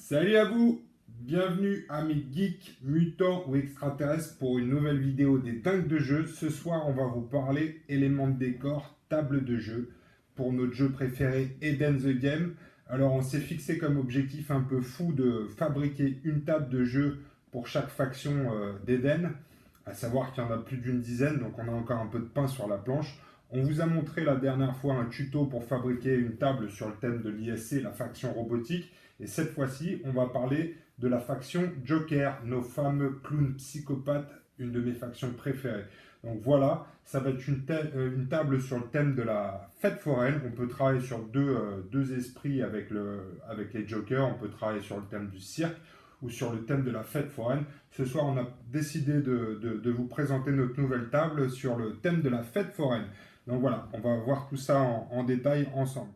Salut à vous, bienvenue amis geeks, mutants ou extraterrestres pour une nouvelle vidéo des dingues de jeu. Ce soir on va vous parler éléments de décor, table de jeu pour notre jeu préféré Eden the Game. Alors on s'est fixé comme objectif un peu fou de fabriquer une table de jeu pour chaque faction d'Eden, à savoir qu'il y en a plus d'une dizaine, donc on a encore un peu de pain sur la planche. On vous a montré la dernière fois un tuto pour fabriquer une table sur le thème de l'ISC, la faction robotique. Et cette fois-ci, on va parler de la faction Joker, nos fameux clowns psychopathes, une de mes factions préférées. Donc voilà, ça va être une table sur le thème de la fête foraine. On peut travailler sur deux esprits avec les Jokers. On peut travailler sur le thème du cirque ou sur le thème de la fête foraine. Ce soir, on a décidé de vous présenter notre nouvelle table sur le thème de la fête foraine. Donc voilà, on va voir tout ça en détail ensemble.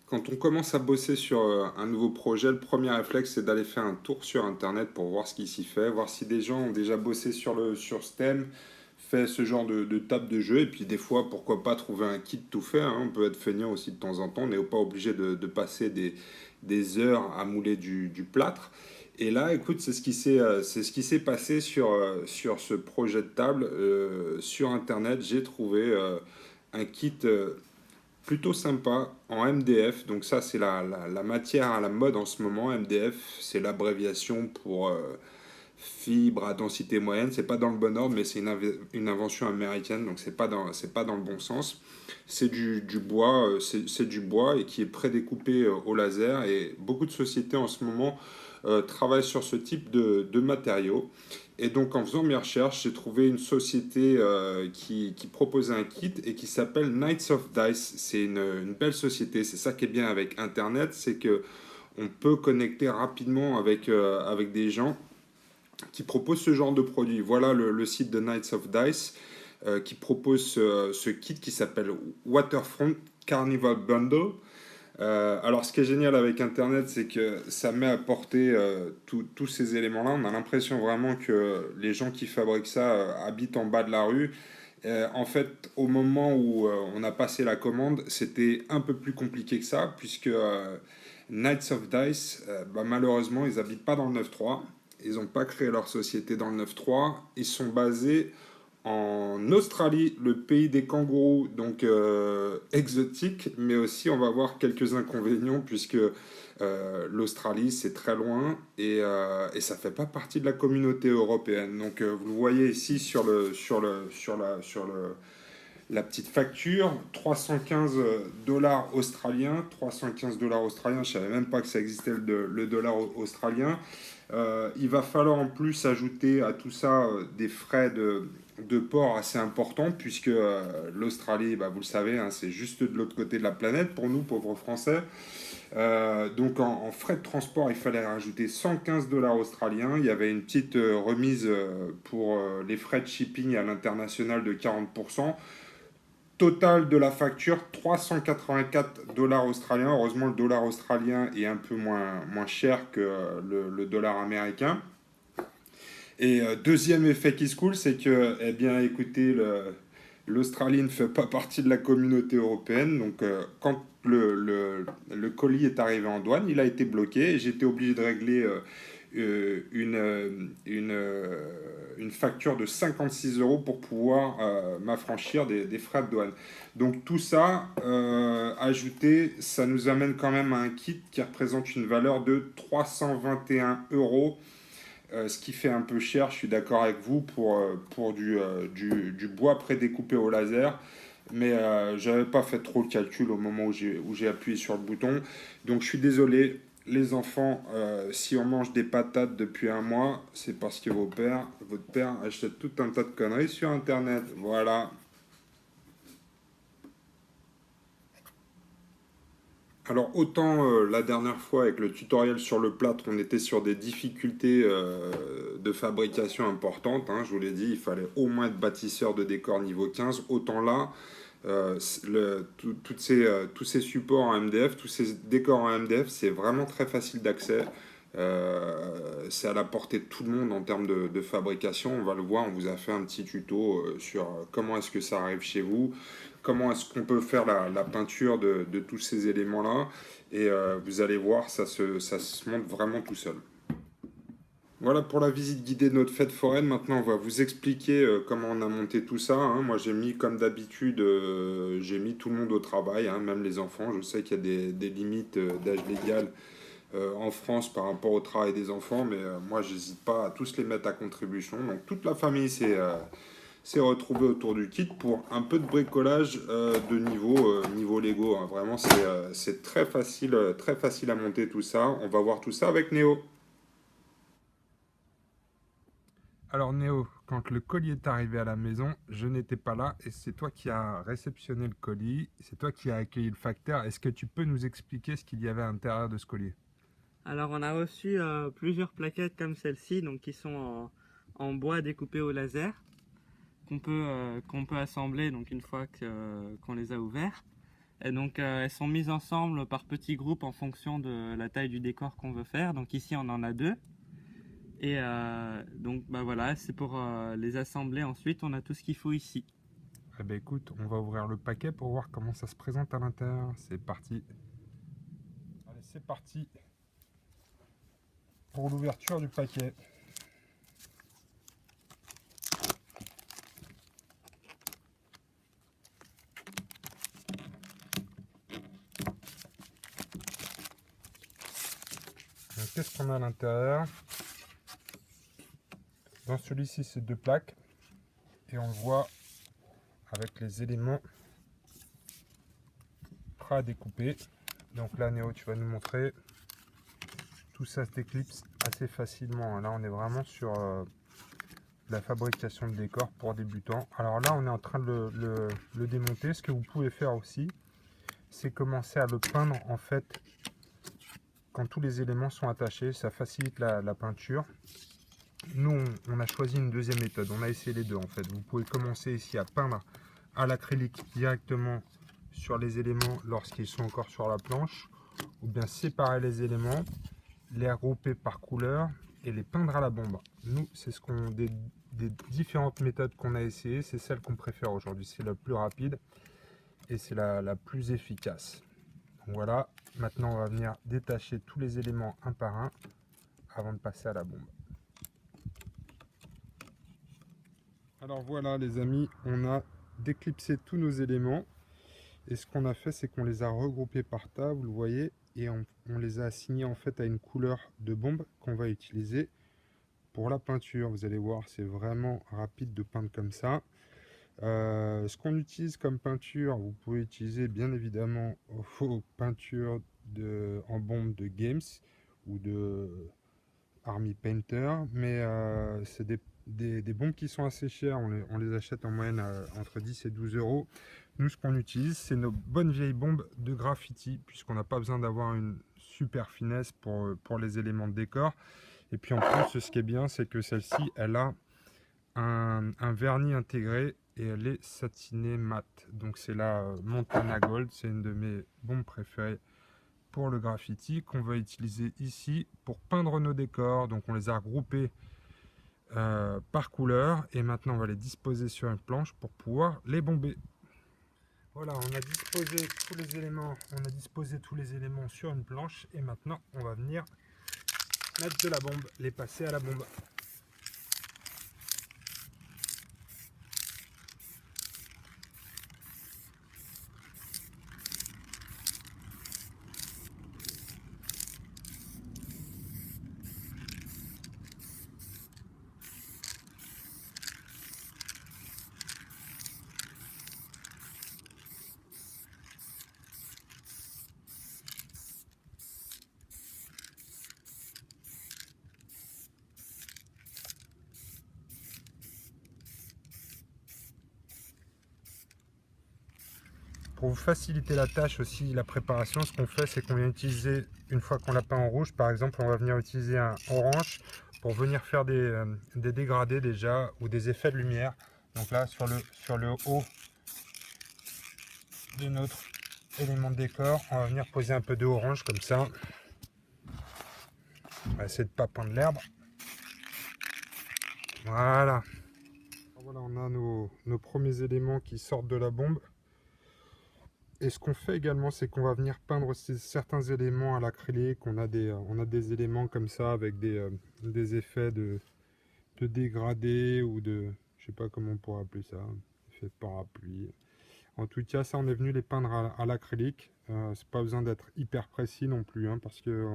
Quand on commence à bosser sur un nouveau projet, le premier réflexe, c'est d'aller faire un tour sur Internet pour voir ce qui s'y fait, voir si des gens ont déjà bossé sur ce thème, fait ce genre de table de jeu, et puis des fois, pourquoi pas trouver un kit tout fait, hein. On peut être feignant aussi de temps en temps, on n'est pas obligé de passer des heures à mouler du plâtre. Et là, écoute, c'est ce qui s'est passé sur ce projet de table. Sur Internet, j'ai trouvé un kit plutôt sympa en MDF. Donc ça, c'est la matière à la mode en ce moment. MDF, c'est l'abréviation pour fibre à densité moyenne. C'est pas dans le bon ordre, mais c'est une invention américaine, donc c'est pas dans le bon sens. C'est du bois, c'est du bois et qui est prédécoupé au laser. Et beaucoup de sociétés en ce moment travaillent sur ce type de matériaux. Et donc, en faisant mes recherches, j'ai trouvé une société qui proposait un kit et qui s'appelle Knights of Dice. C'est une belle société. C'est ça qui est bien avec Internet, c'est que on peut connecter rapidement avec des gens qui proposent ce genre de produit. Voilà le site de Knights of Dice qui propose ce kit qui s'appelle Waterfront Carnival Bundle. Alors, ce qui est génial avec Internet, c'est que ça met à portée tous ces éléments-là. On a l'impression vraiment que les gens qui fabriquent ça habitent en bas de la rue. En fait, au moment où on a passé la commande, c'était un peu plus compliqué que ça, puisque Knights of Dice, malheureusement, ils habitent pas dans le 9-3. Ils n'ont pas créé leur société dans le 9-3. Ils sont basés en Australie, le pays des kangourous, donc exotique, mais aussi on va avoir quelques inconvénients puisque l'Australie c'est très loin et ça fait pas partie de la communauté européenne. Donc vous le voyez ici la petite facture, 315 dollars australiens, 315 dollars australiens, je savais même pas que ça existait le dollar australien. Il va falloir en plus ajouter à tout ça des frais de port assez importants, puisque l'Australie, vous le savez, hein, c'est juste de l'autre côté de la planète pour nous, pauvres Français. Donc en frais de transport, il fallait rajouter 115 dollars australiens. Il y avait une petite remise pour les frais de shipping à l'international de 40%. Total de la facture, 384 dollars australiens. Heureusement, le dollar australien est un peu moins cher que le dollar américain. Et deuxième effet qui se coule, c'est que, eh bien, écoutez, l'Australie ne fait pas partie de la communauté européenne. Donc, quand le colis est arrivé en douane, il a été bloqué et j'étais obligé de régler une facture de 56 euros pour pouvoir m'affranchir des frais de douane. Donc tout ça, ajouté, ça nous amène quand même à un kit qui représente une valeur de 321 euros, ce qui fait un peu cher, je suis d'accord avec vous, pour du bois prédécoupé au laser. Mais j'avais pas fait trop le calcul au moment où j'ai appuyé sur le bouton. Donc je suis désolé, les enfants, si on mange des patates depuis un mois, c'est parce que votre père achète tout un tas de conneries sur Internet. Voilà. Alors autant la dernière fois avec le tutoriel sur le plâtre, on était sur des difficultés de fabrication importantes, hein, je vous l'ai dit, il fallait au moins être bâtisseur de décor niveau 15, autant là, tous ces supports en MDF, tous ces décors en MDF, c'est vraiment très facile d'accès. c'est à la portée de tout le monde en termes de fabrication. On va le voir, on vous a fait un petit tuto sur comment est-ce que ça arrive chez vous, comment est-ce qu'on peut faire la peinture de tous ces éléments-là. Et vous allez voir, ça se monte vraiment tout seul. Voilà pour la visite guidée de notre fête foraine. Maintenant, on va vous expliquer comment on a monté tout ça, hein. Moi, j'ai mis, comme d'habitude, j'ai mis tout le monde au travail, hein, même les enfants. Je sais qu'il y a des limites d'âge légal en France par rapport au travail des enfants, mais moi, j'hésite pas à tous les mettre à contribution. Donc, toute la famille s'est retrouvée autour du kit pour un peu de bricolage de niveau Lego, hein. Vraiment, c'est très facile à monter tout ça. On va voir tout ça avec Néo. Alors Néo, quand le colis est arrivé à la maison, je n'étais pas là et c'est toi qui as réceptionné le colis, c'est toi qui as accueilli le facteur. Est-ce que tu peux nous expliquer ce qu'il y avait à l'intérieur de ce colis? Alors on a reçu plusieurs plaquettes comme celle-ci, donc qui sont en bois découpé au laser, qu'on peut assembler donc une fois qu'on les a ouverts. Et donc elles sont mises ensemble par petits groupes en fonction de la taille du décor qu'on veut faire. Donc ici on en a deux. Et donc bah voilà, c'est pour les assembler ensuite. On a tout ce qu'il faut ici. Eh ben écoute, on va ouvrir le paquet pour voir comment ça se présente à l'intérieur. C'est parti. Allez, c'est parti pour l'ouverture du paquet. Donc, qu'est-ce qu'on a à l'intérieur? Dans celui-ci, c'est deux plaques. Et on le voit avec les éléments prêts à découper. Donc là, Néo, tu vas nous montrer. Tout ça se déclipse assez facilement. Là, on est vraiment sur la fabrication de décors pour débutants. Alors là, on est en train de le démonter. Ce que vous pouvez faire aussi, c'est commencer à le peindre en fait quand tous les éléments sont attachés. Ça facilite la peinture. Nous, on a choisi une deuxième méthode. On a essayé les deux en fait. Vous pouvez commencer ici à peindre à l'acrylique directement sur les éléments lorsqu'ils sont encore sur la planche, ou bien séparer les éléments, les regrouper par couleur et les peindre à la bombe. Nous, c'est ce qu'on des différentes méthodes qu'on a essayé, c'est celle qu'on préfère aujourd'hui. C'est la plus rapide et c'est la plus efficace. Donc voilà, maintenant on va venir détacher tous les éléments un par un avant de passer à la bombe. Alors voilà les amis, on a déclipsé tous nos éléments et ce qu'on a fait, c'est qu'on les a regroupés par tas, vous le voyez, et on les a assignés en fait à une couleur de bombe qu'on va utiliser pour la peinture. Vous allez voir, c'est vraiment rapide de peindre comme ça. Ce qu'on utilise comme peinture, vous pouvez utiliser bien évidemment vos peintures en bombe de Games ou de Army Painter, mais c'est des bombes qui sont assez chères. On les achète en moyenne entre 10 et 12 euros. Nous, ce qu'on utilise, c'est nos bonnes vieilles bombes de graffiti, puisqu'on n'a pas besoin d'avoir une super finesse pour les éléments de décor. Et puis en plus, ce qui est bien, c'est que celle-ci, elle a un vernis intégré et elle est satinée mat. Donc c'est la Montana Gold, c'est une de mes bombes préférées pour le graffiti qu'on va utiliser ici pour peindre nos décors. Donc on les a regroupés par couleur et maintenant on va les disposer sur une planche pour pouvoir les bomber. Voilà, on a disposé tous les éléments sur une planche et maintenant on va venir mettre de la bombe, les passer à la bombe. Pour vous faciliter la tâche aussi, la préparation, ce qu'on fait, c'est qu'on vient utiliser, une fois qu'on l'a peint en rouge, par exemple, on va venir utiliser un orange pour venir faire des dégradés déjà, ou des effets de lumière. Donc là, sur le haut de notre élément de décor, on va venir poser un peu de orange comme ça. On va essayer de ne pas peindre l'herbe. Voilà. Voilà, on a nos premiers éléments qui sortent de la bombe. Et ce qu'on fait également, c'est qu'on va venir peindre certains éléments à l'acrylique. On a des éléments comme ça avec des effets de dégradé ou de... Je sais pas comment on pourrait appeler ça. Effet de parapluie. En tout cas, ça, on est venu les peindre à l'acrylique. C'est pas besoin d'être hyper précis non plus, hein, parce que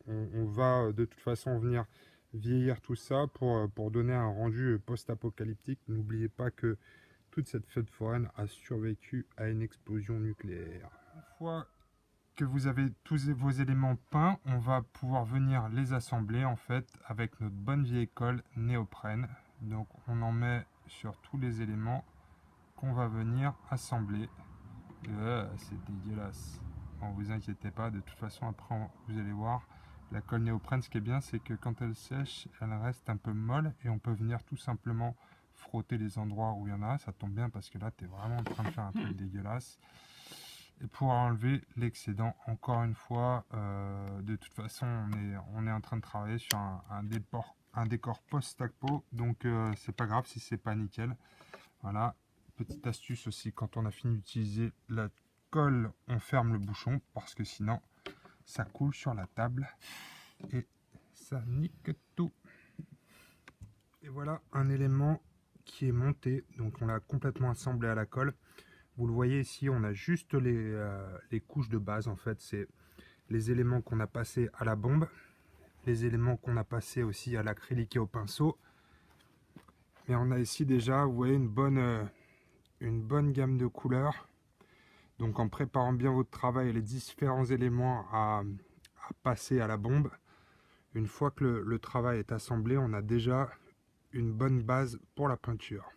on va de toute façon venir vieillir tout ça pour donner un rendu post-apocalyptique. N'oubliez pas que toute cette fête foraine a survécu à une explosion nucléaire. Une fois que vous avez tous vos éléments peints, on va pouvoir venir les assembler en fait avec notre bonne vieille colle néoprène. Donc on en met sur tous les éléments qu'on va venir assembler. C'est dégueulasse. Bon, vous inquiétez pas, de toute façon après vous allez voir, la colle néoprène, ce qui est bien, c'est que quand elle sèche, elle reste un peu molle et on peut venir tout simplement frotter les endroits où il y en a. Ça tombe bien parce que là tu es vraiment en train de faire un truc dégueulasse. Et pour enlever l'excédent, encore une fois, de toute façon on est en train de travailler sur un décor post-apo, donc c'est pas grave si c'est pas nickel. Voilà, petite astuce aussi, quand on a fini d'utiliser la colle, on ferme le bouchon parce que sinon ça coule sur la table et ça nique tout. Et voilà un élément qui est monté, donc on l'a complètement assemblé à la colle. Vous le voyez ici, on a juste les couches de base en fait, c'est les éléments qu'on a passés à la bombe, les éléments qu'on a passés aussi à l'acrylique et au pinceau. Mais on a ici déjà, vous voyez, une bonne gamme de couleurs. Donc en préparant bien votre travail et les différents éléments à passer à la bombe, une fois que le travail est assemblé, on a déjà une bonne base pour la peinture.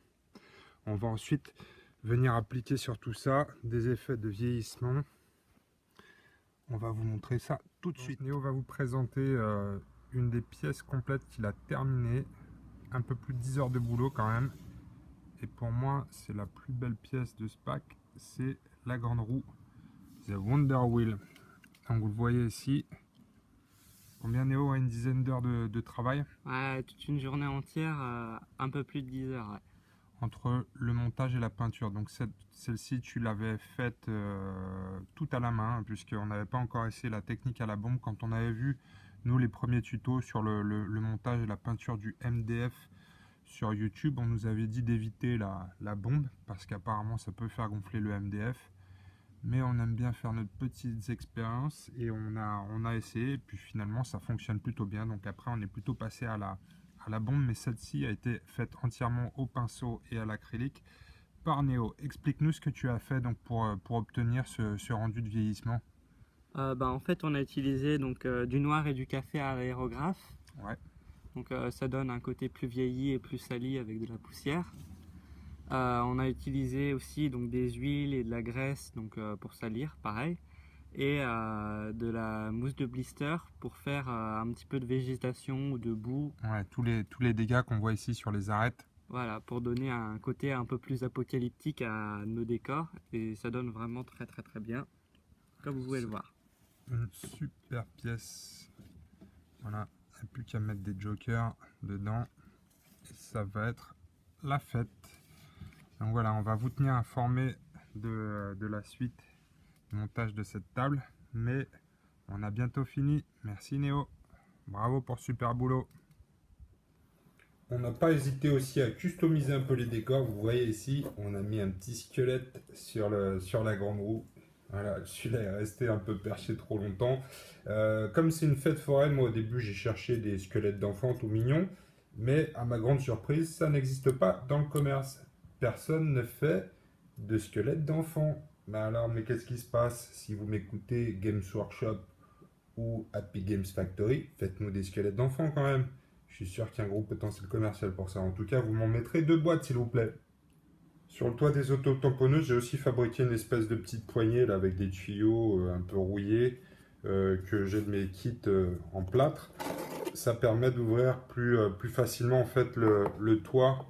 On va ensuite venir appliquer sur tout ça des effets de vieillissement. On va vous montrer ça tout de suite. Néo va vous présenter une des pièces complètes qu'il a terminées. Un peu plus de 10 heures de boulot quand même. Et pour moi, c'est la plus belle pièce de ce pack. C'est la grande roue The Wonder Wheel. Donc vous le voyez ici. Combien Néo a une dizaine d'heures de travail? Ouais, toute une journée entière, un peu plus de 10 heures. Ouais. Entre le montage et la peinture. Donc celle-ci, tu l'avais faite tout à la main, puisqu'on n'avait pas encore essayé la technique à la bombe. Quand on avait vu, nous, les premiers tutos sur le montage et la peinture du MDF sur YouTube, on nous avait dit d'éviter la bombe, parce qu'apparemment, ça peut faire gonfler le MDF. Mais on aime bien faire notre petites expériences, et on a essayé, et puis finalement, ça fonctionne plutôt bien. Donc après, on est plutôt passé à la bombe, mais celle-ci a été faite entièrement au pinceau et à l'acrylique par Néo. Explique-nous ce que tu as fait donc pour obtenir ce rendu de vieillissement. En fait, on a utilisé donc, du noir et du café à l'aérographe. Ouais. Donc ça donne un côté plus vieilli et plus sali avec de la poussière. On a utilisé aussi donc, des huiles et de la graisse donc, pour salir, pareil. Et de la mousse de blister pour faire un petit peu de végétation ou de boue. Ouais, tous les dégâts qu'on voit ici sur les arêtes. Voilà, pour donner un côté un peu plus apocalyptique à nos décors. Et ça donne vraiment très bien, comme vous pouvez le voir. Une super pièce. Voilà, il n'y a plus qu'à mettre des jokers dedans. Et ça va être la fête. Donc voilà, on va vous tenir informé de la suite du montage de cette table. Mais on a bientôt fini. Merci Néo. Bravo pour super boulot. On n'a pas hésité aussi à customiser un peu les décors. Vous voyez ici, on a mis un petit squelette sur la grande roue. Voilà, celui-là est resté un peu perché trop longtemps. Comme c'est une fête foraine, moi au début j'ai cherché des squelettes d'enfants tout mignons. Mais à ma grande surprise, ça n'existe pas dans le commerce. Personne ne fait de squelettes d'enfants. Mais qu'est-ce qui se passe? Si vous m'écoutez, Games Workshop ou Happy Games Factory, faites-nous des squelettes d'enfants quand même. Je suis sûr qu'il y a un gros potentiel commercial pour ça. En tout cas, vous m'en mettrez 2 boîtes s'il vous plaît. Sur le toit des auto-tamponneuses, j'ai aussi fabriqué une espèce de petite poignée là, avec des tuyaux un peu rouillés que j'ai de mes kits en plâtre. Ça permet d'ouvrir plus facilement en fait le toit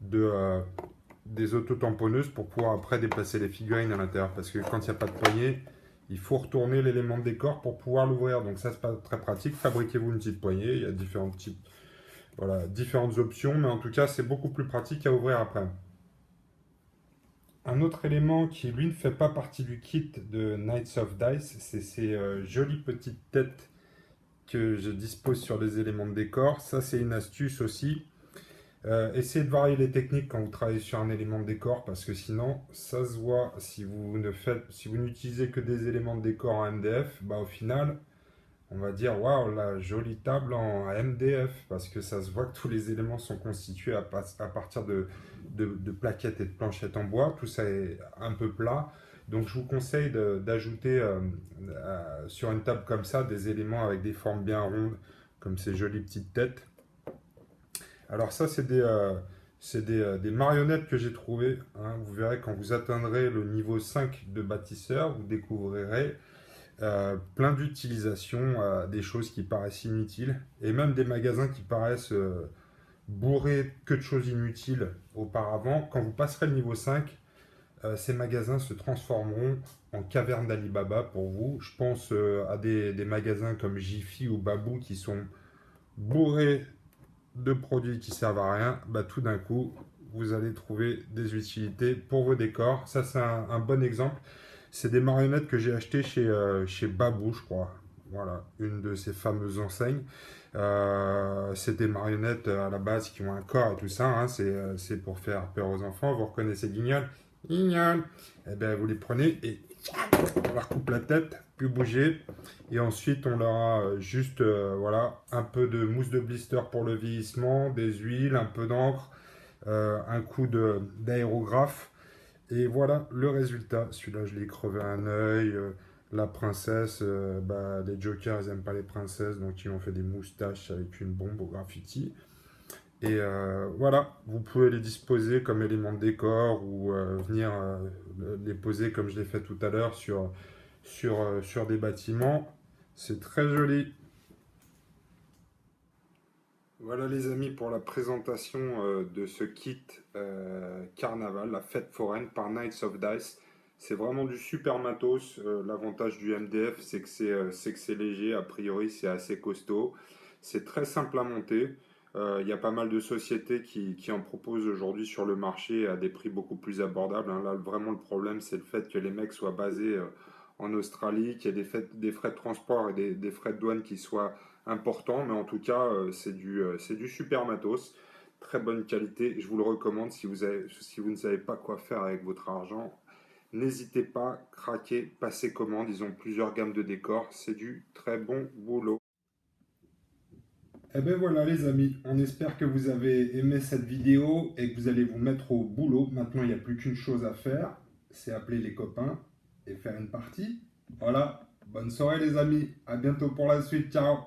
des auto-tamponneuses pour pouvoir après déplacer les figurines à l'intérieur. Parce que quand il n'y a pas de poignée, il faut retourner l'élément de décor pour pouvoir l'ouvrir. Donc ça, c'est pas très pratique. Fabriquez-vous une petite poignée. Il y a différents types, voilà, différentes options, mais en tout cas, c'est beaucoup plus pratique à ouvrir après. Un autre élément qui, lui, ne fait pas partie du kit de Knights of Dice, c'est ces jolies petites têtes que je dispose sur les éléments de décor. Ça, c'est une astuce aussi. Essayez de varier les techniques quand vous travaillez sur un élément de décor, parce que sinon, ça se voit. Si vous n'utilisez que des éléments de décor en MDF, bah, au final, on va dire waouh, la jolie table en MDF, parce que ça se voit que tous les éléments sont constitués à partir de plaquettes et de planchettes en bois. Tout ça est un peu plat. Donc je vous conseille d'ajouter sur une table comme ça des éléments avec des formes bien rondes, comme ces jolies petites têtes. Alors ça, c'est des marionnettes que j'ai trouvées, hein. Vous verrez quand vous atteindrez le niveau 5 de bâtisseur, vous découvrirez plein d'utilisations, des choses qui paraissent inutiles, et même des magasins qui paraissent bourrés que de choses inutiles auparavant. Quand vous passerez le niveau 5, ces magasins se transformeront en caverne d'Alibaba pour vous. Je pense à des magasins comme Jiffy ou Babou qui sont bourrés de produits qui servent à rien. Bah, tout d'un coup, vous allez trouver des utilités pour vos décors. Ça, c'est un bon exemple. C'est des marionnettes que j'ai achetées chez Babou, je crois. Voilà, une de ces fameuses enseignes. C'est des marionnettes à la base qui ont un corps et tout ça, hein. C'est pour faire peur aux enfants. Vous reconnaissez Guignol? Guignol. Eh bien, vous les prenez et on leur coupe la tête, plus bouger. Et ensuite, on leur a juste voilà, un peu de mousse de blister pour le vieillissement, des huiles, un peu d'encre, un coup d'aérographe. Et voilà le résultat. Celui-là, je l'ai crevé un œil. La princesse, bah, les jokers, ils n'aiment pas les princesses, donc ils ont fait des moustaches avec une bombe au graffiti. Et voilà, vous pouvez les disposer comme éléments de décor ou venir les poser comme je l'ai fait tout à l'heure sur des bâtiments. C'est très joli. Voilà les amis pour la présentation de ce kit carnaval, la fête foraine par Knights of Dice. C'est vraiment du super matos. L'avantage du MDF, c'est que c'est léger. A priori, c'est assez costaud. C'est très simple à monter. Il y a pas mal de sociétés qui en proposent aujourd'hui sur le marché à des prix beaucoup plus abordables, hein. Là, vraiment, le problème, c'est le fait que les mecs soient basés en Australie, qu'il y ait des frais de transport et des frais de douane qui soient importants. Mais en tout cas, c'est du super matos. Très bonne qualité. Je vous le recommande si vous ne savez pas quoi faire avec votre argent. N'hésitez pas, craquez, passez commande. Ils ont plusieurs gammes de décors. C'est du très bon boulot. Et ben voilà les amis, on espère que vous avez aimé cette vidéo et que vous allez vous mettre au boulot. Maintenant, il n'y a plus qu'une chose à faire, c'est appeler les copains et faire une partie. Voilà, bonne soirée les amis, à bientôt pour la suite, ciao.